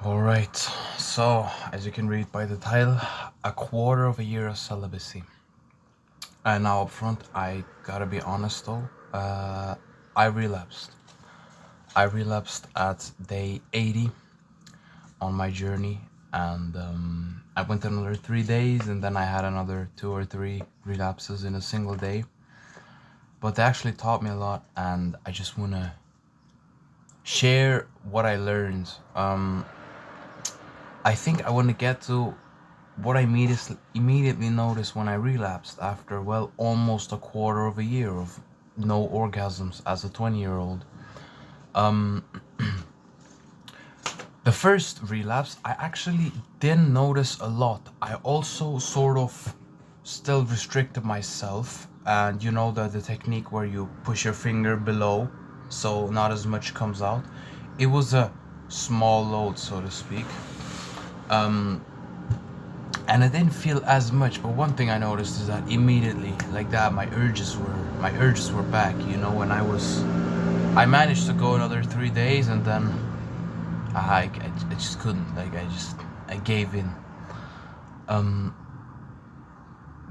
All right, so as you can read by the title, a quarter of a year of celibacy. And now up front, I gotta be honest though, I relapsed. I relapsed at day 80 on my journey, and I went another 3 days, and then I had another 2 or 3 relapses in a single day. But they actually taught me a lot, and I just wanna share what I learned. I think I want to get to what I immediately noticed when I relapsed after, well, almost a quarter of a year of no orgasms as a 20-year-old. The first relapse, I actually didn't notice a lot. I also sort of still restricted myself, and you know the technique where you push your finger below so not as much comes out. It was a small load, so to speak. And I didn't feel as much, but one thing I noticed is that immediately, like that, my urges were back. You know, when I managed to go another 3 days, and then I just couldn't. Like I gave in.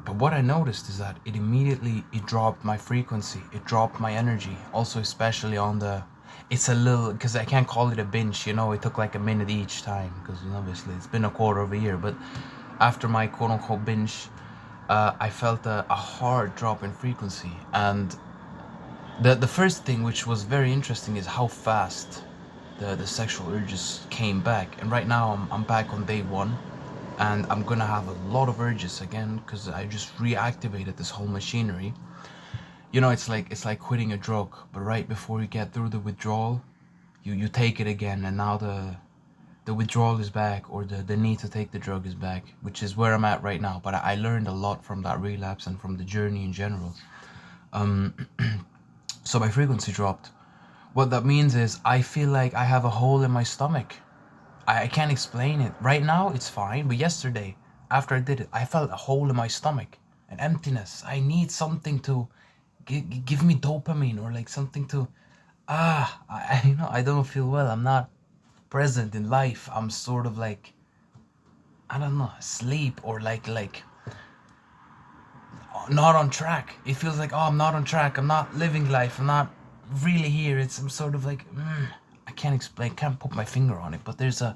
But what I noticed is that it dropped my frequency, it dropped my energy. Also, especially on it's a little, because I can't call it a binge. You know, it took like a minute each time, because obviously it's been a quarter of a year. But after my quote unquote binge, I felt a hard drop in frequency. And the first thing, which was very interesting, is how fast the sexual urges came back. And right now I'm back on day 1, and I'm gonna have a lot of urges again because I just reactivated this whole machinery. You know, it's like quitting a drug, but right before you get through the withdrawal, you take it again, and now the withdrawal is back, or the need to take the drug is back, which is where I'm at right now. But I learned a lot from that relapse and from the journey in general. So my frequency dropped. What that means is I feel like I have a hole in my stomach. I can't explain it. Right now it's fine, but yesterday, after I did it, I felt a hole in my stomach, an emptiness. I need something to give me dopamine, or like something to I don't feel well. I'm not present in life. I'm sort of like, I don't know, asleep, or like not on track. It feels like, oh, I'm not on track. I'm not living life. I'm not really here. I'm sort of like, I can't explain. Can't put my finger on it. But there's a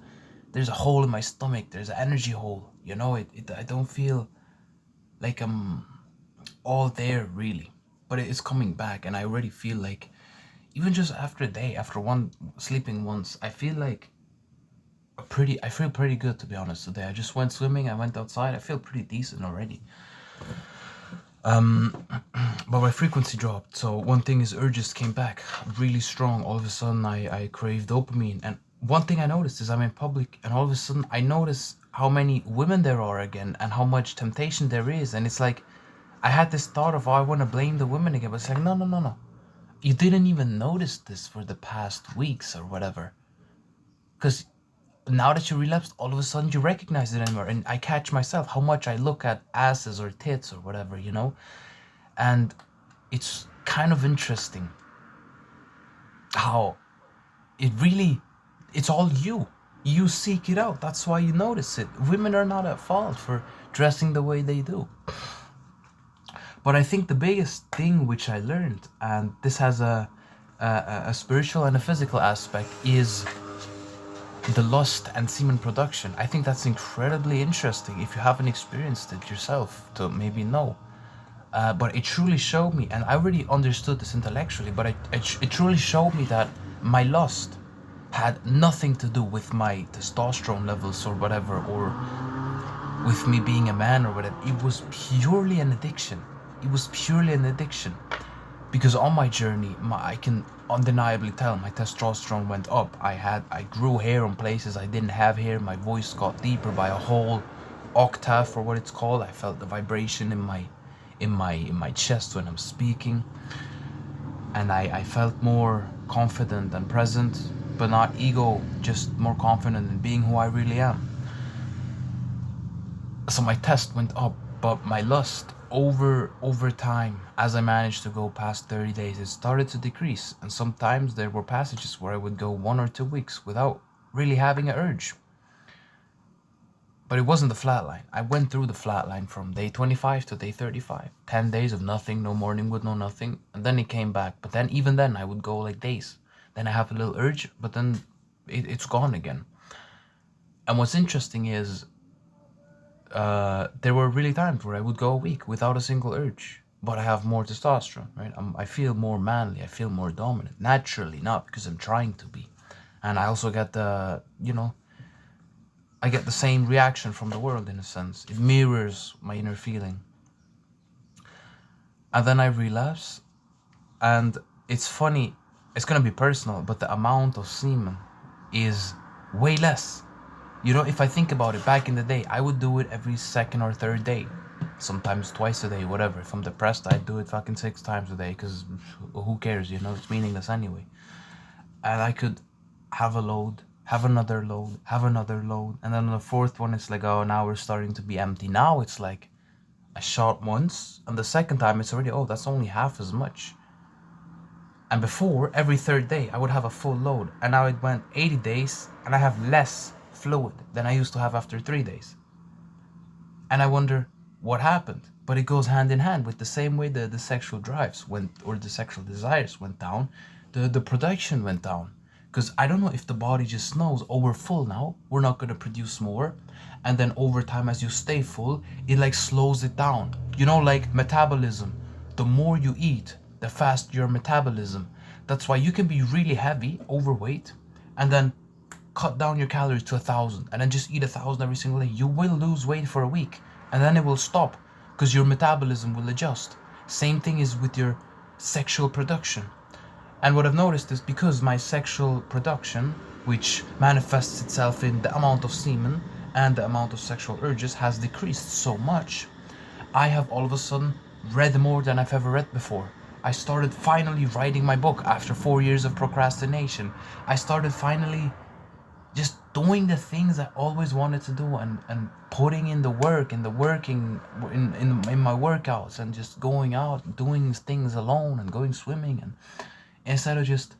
hole in my stomach. There's an energy hole. You know, I don't feel like I'm all there really. But it's coming back, and I already feel like, even just after a day, after one sleeping once, I feel pretty good, to be honest. Today I just went swimming. I went outside. I feel pretty decent already. But my frequency dropped. So one thing is, urges came back really strong. All of a sudden I crave dopamine. And one thing I noticed is I'm in public, and all of a sudden I notice how many women there are again, and how much temptation there is. And it's like, I had this thought of, oh, I want to blame the women again. But it's like, no, no, no, no. You didn't even notice this for the past weeks or whatever. Because now that you relapsed, all of a sudden you recognize it anymore. And I catch myself how much I look at asses or tits or whatever, you know? And it's kind of interesting how it's all you seek it out. That's why you notice it. Women are not at fault for dressing the way they do. But I think the biggest thing which I learned, and this has a spiritual and a physical aspect, is the lust and semen production. I think that's incredibly interesting if you haven't experienced it yourself to maybe know. But it truly showed me, and I already understood this intellectually, but it truly showed me that my lust had nothing to do with my testosterone levels or whatever, or with me being a man or whatever. It was purely an addiction. It was purely an addiction. Because on my journey, I can undeniably tell my testosterone went up. I grew hair on places I didn't have hair. My voice got deeper by a whole octave, or what it's called. I felt the vibration in my chest when I'm speaking, and I felt more confident and present, but not ego, just more confident in being who I really am. So my test went up, but my lust over time, as I managed to go past 30 days, it started to decrease. And sometimes there were passages where I would go 1 or 2 weeks without really having an urge. But it wasn't the flat line. I went through the flat line from day 25 to day 35. 10 days of nothing, no morning wood, no nothing. And then it came back. But then, even then, I would go like days. Then I have a little urge, but then it's gone again. And what's interesting is there were really times where I would go a week without a single urge. But I have more testosterone, right? I feel more manly. I feel more dominant. Naturally, not because I'm trying to be. And I also get I get the same reaction from the world in a sense. It mirrors my inner feeling. And then I relapse, and it's funny, it's gonna be personal, but the amount of semen is way less. If I think about it, back in the day, I would do it every second or third day, sometimes twice a day, whatever. If I'm depressed, I'd do it fucking 6 times a day, because who cares, it's meaningless anyway. And I could have a load, have another load, have another load, and then on the fourth one, it's like, oh, now we're starting to be empty. Now it's like I shot once, and the second time it's already, oh, that's only half as much. And before, every third day, I would have a full load, and now it went 80 days, and I have less fluid than I used to have after 3 days. And I wonder what happened. But it goes hand in hand with the same way the sexual drives went, or the sexual desires went down, the production went down. Because I don't know if the body just knows, oh, we're full now, we're not going to produce more. And then over time, as you stay full, it like slows it down. Like metabolism. The more you eat, the faster your metabolism. That's why you can be really heavy, overweight, and then cut down your calories to 1,000 and then just eat 1,000 every single day. You will lose weight for a week, and then it will stop because your metabolism will adjust. Same thing is with your sexual production. And what I've noticed is, because my sexual production, which manifests itself in the amount of semen and the amount of sexual urges, has decreased so much, I have all of a sudden read more than I've ever read before. I started finally writing my book after 4 years of procrastination. I started finally just doing the things I always wanted to do, and putting in the work and the working in my workouts, and just going out doing things alone and going swimming, and instead of just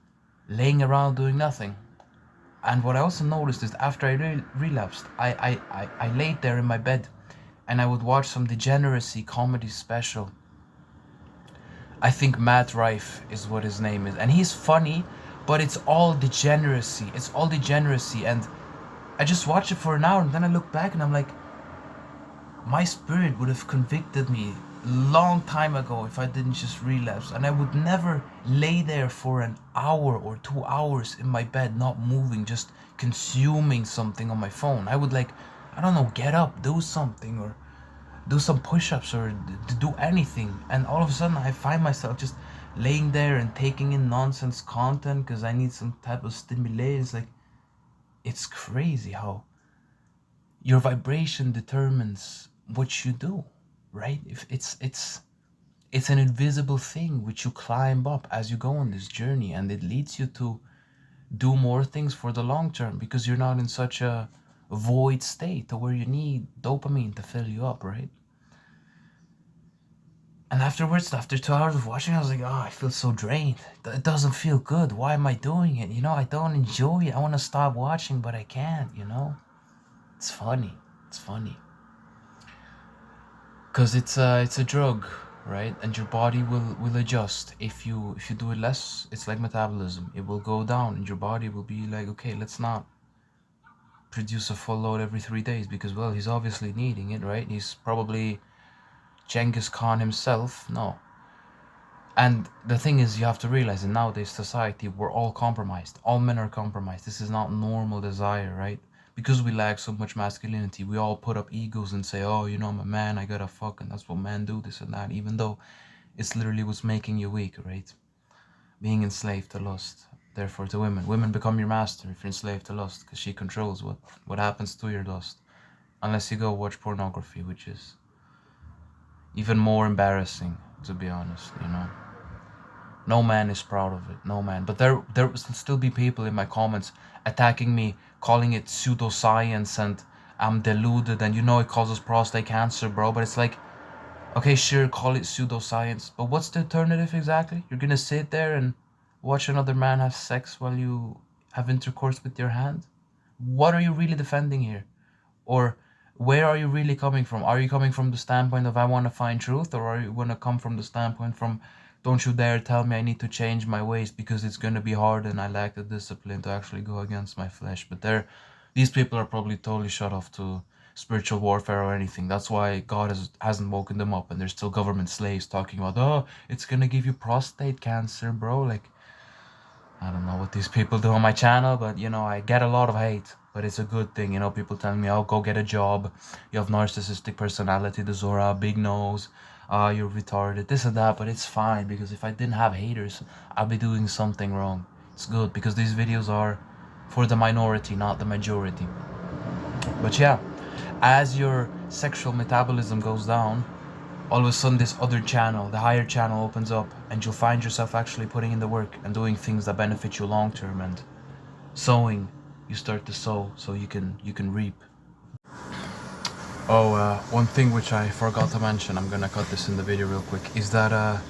laying around doing nothing. And what I also noticed is, after I relapsed, I laid there in my bed and I would watch some degeneracy comedy special. I think Matt Rife is what his name is, and he's funny, but it's all degeneracy. It's all degeneracy, and I just watched it for an hour, and then I look back and I'm like, my spirit would have convicted me long time ago if I didn't just relapse, and I would never lay there for an hour or 2 hours in my bed, not moving, just consuming something on my phone. I would, like, I don't know, get up, do something, or do some push-ups, or to do anything. And all of a sudden I find myself just laying there and taking in nonsense content because I need some type of stimulation. It's like, it's crazy how your vibration determines what you do, right? If it's an invisible thing which you climb up as you go on this journey, and it leads you to do more things for the long term, because you're not in such a void state where you need dopamine to fill you up, right? And afterwards, after 2 hours of watching, I was like, oh, I feel so drained. It doesn't feel good. Why am I doing it? I don't enjoy it. I want to stop watching, but I can't. It's funny. It's funny. Because it's a drug, right? And your body will adjust. If you do it less, it's like metabolism. It will go down, and your body will be like, okay, let's not produce a full load every 3 days, because, well, he's obviously needing it, right? He's probably Genghis Khan himself. No. And the thing is, you have to realize, in nowadays society, we're all compromised. All men are compromised. This is not normal desire, right? Because we lack so much masculinity, we all put up egos and say, oh, I'm a man, I gotta fuck, and that's what men do, this and that, even though it's literally what's making you weak, right? Being enslaved to lust. Therefore, to women. Women become your master if you're enslaved to lust, because she controls what happens to your lust. Unless you go watch pornography, which is even more embarrassing, to be honest. No man is proud of it. No man. But there will still be people in my comments attacking me, calling it pseudoscience, and I'm deluded, and it causes prostate cancer, bro. But it's like, okay, sure, call it pseudoscience, but what's the alternative exactly? You're gonna sit there and watch another man have sex while you have intercourse with your hand? What are you really defending here? Or where are you really coming from? Are you coming from the standpoint of I want to find truth, or are you going to come from the standpoint from don't you dare tell me I need to change my ways because it's going to be hard and I lack the discipline to actually go against my flesh? But these people are probably totally shut off to spiritual warfare or anything. That's why God hasn't woken them up, and there's still government slaves talking about, oh, it's going to give you prostate cancer, bro. Like, I don't know what these people do on my channel, but you know, I get a lot of hate, but it's a good thing. You know, people telling me, oh, go get a job. You have narcissistic personality disorder, big nose, you're retarded, this and that, but it's fine because if I didn't have haters, I'd be doing something wrong. It's good because these videos are for the minority, not the majority. But yeah, as your sexual metabolism goes down, all of a sudden this other channel, the higher channel, opens up and you'll find yourself actually putting in the work and doing things that benefit you long term, and sowing, you start to sow so you can reap. Oh, one thing which I forgot to mention, I'm gonna cut this in the video real quick, is that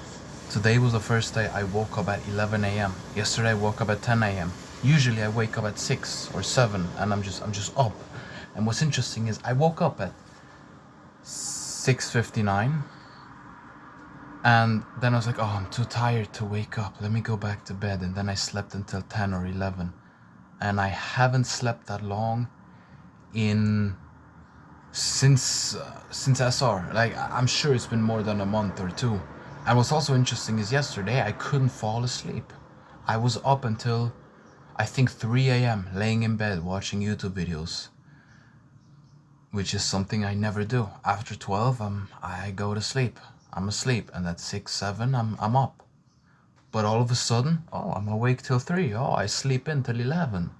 today was the first day I woke up at 11 a.m. Yesterday I woke up at 10 a.m. Usually I wake up at 6 or 7 and I'm just up. And what's interesting is I woke up at 6:59. And then I was like, oh, I'm too tired to wake up. Let me go back to bed. And then I slept until 10 or 11. And I haven't slept that long since SR. Like, I'm sure it's been more than a month or two. And what's also interesting is yesterday I couldn't fall asleep. I was up until I think 3 a.m. laying in bed watching YouTube videos, which is something I never do. After 12, I go to sleep. I'm asleep, and at 6, 7, I'm up. But all of a sudden, oh, I'm awake till 3. Oh, I sleep in till 11.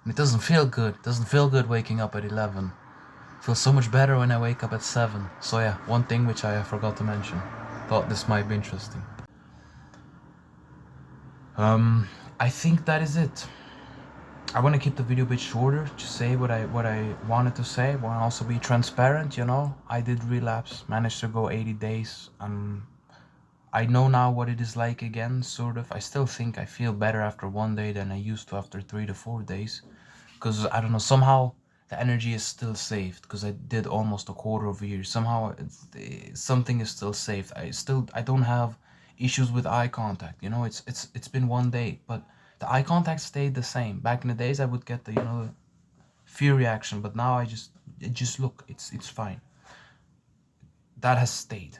And it doesn't feel good. It doesn't feel good waking up at 11. It feels so much better when I wake up at 7. So yeah, one thing which I forgot to mention. Thought this might be interesting. I think that is it. I want to keep the video a bit shorter to say what I wanted to say. I want to also be transparent, you know. I did relapse, managed to go 80 days. I know now what it is like again, sort of. I still think I feel better after 1 day than I used to after 3 to 4 days. Because, I don't know, somehow the energy is still saved. Because I did almost a quarter of a year. Somehow something is still saved. I don't have issues with eye contact. You know, it's been 1 day, but the eye contact stayed the same. Back in the days I would get the, you know, fear reaction, but now I just look, it's fine. That has stayed.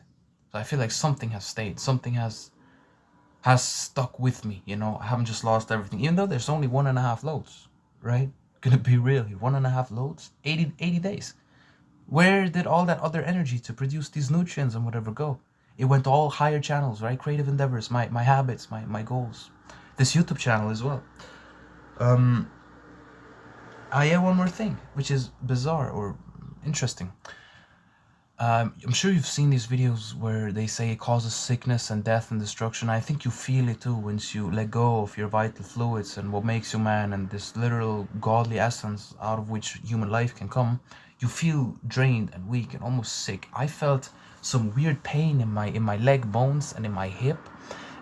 So I feel like something has stayed. Something has stuck with me, you know. I haven't just lost everything, even though there's only 1.5 loads, right? Gonna be real here. 1.5 loads, 80 days. Where did all that other energy to produce these nutrients and whatever go? It went to all higher channels, right? Creative endeavors, my habits, my goals. This YouTube channel as well. I have one more thing, which is bizarre or interesting. I'm sure you've seen these videos where they say it causes sickness and death and destruction. I think you feel it too once you let go of your vital fluids and what makes you man and this literal godly essence out of which human life can come. You feel drained and weak and almost sick. I felt some weird pain in my leg bones and in my hip,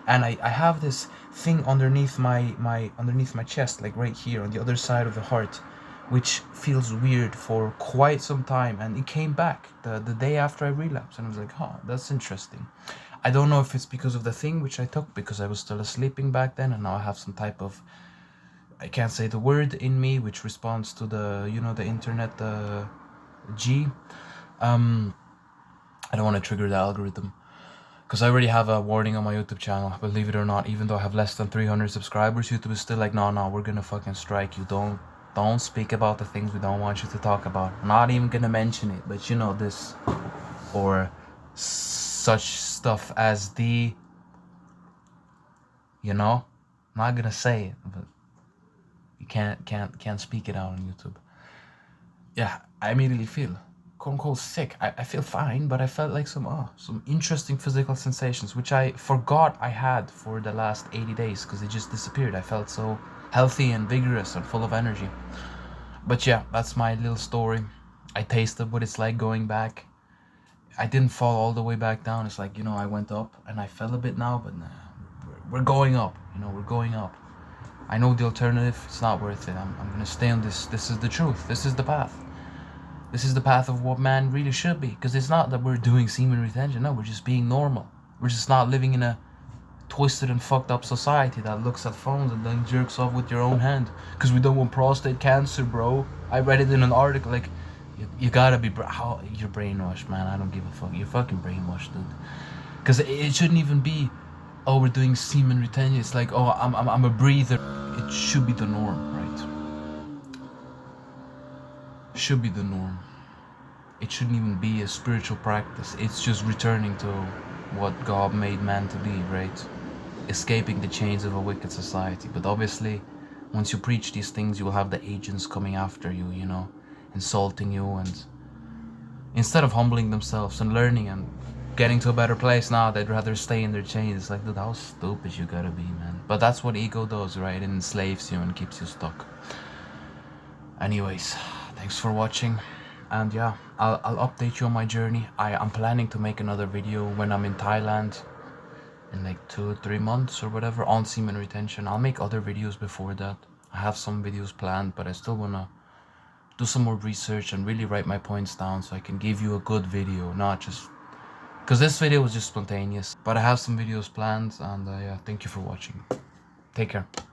and I have this thing underneath my chest, like right here on the other side of the heart, which feels weird for quite some time, and it came back the day after I relapsed, and I was like, huh, that's interesting. I don't know if it's because of the thing which I took, because I was still sleeping back then, and now I have some type of, I can't say the word, in me, which responds to the, you know, the internet, the G. I don't want to trigger the algorithm, because I already have a warning on my YouTube channel, believe it or not. Even though I have less than 300 subscribers, YouTube is still like, no, we're gonna fucking strike you. Don't speak about the things we don't want you to talk about. I'm not even gonna mention it, but you know this, or such stuff as the, you know, I'm not gonna say it, but you can't speak it out on YouTube. Yeah, I immediately feel quote unquote sick. I feel fine, but I felt like some interesting physical sensations which I forgot I had for the last 80 days because it just disappeared. I felt so healthy and vigorous and full of energy. But yeah, that's my little story. I tasted what it's like going back. I didn't fall all the way back down. It's like, you know, I went up and I fell a bit now, but nah, we're going up. You know, we're going up. I know the alternative. It's not worth it. I'm gonna stay on this. This is the truth. This is the path. This is the path of what man really should be. Because it's not that we're doing semen retention. No, we're just being normal. We're just not living in a twisted and fucked up society that looks at phones and then jerks off with your own hand. Because we don't want prostate cancer, bro. I read it in an article. Like, you gotta be... How you're brainwashed, man. I don't give a fuck. You're fucking brainwashed, dude. Because it shouldn't even be, oh, we're doing semen retention. It's like, oh, I'm a breather. It should be the norm, right? Should be the norm. It shouldn't even be a spiritual practice. It's just returning to what God made man to be, right? Escaping the chains of a wicked society. But obviously, once you preach these things, you will have the agents coming after you, you know, insulting you, and instead of humbling themselves and learning and getting to a better place, now they'd rather stay in their chains. It's like, dude, how stupid you gotta be, man. But that's what ego does, right? It enslaves you and keeps you stuck. Anyways, thanks for watching, and yeah, I'll update you on my journey. I'm planning to make another video when I'm in Thailand in like 2 or 3 months or whatever on semen retention. I'll make other videos before that. I have some videos planned, but I still wanna do some more research and really write my points down so I can give you a good video, not just because this video was just spontaneous. But I have some videos planned, and yeah, thank you for watching. Take care.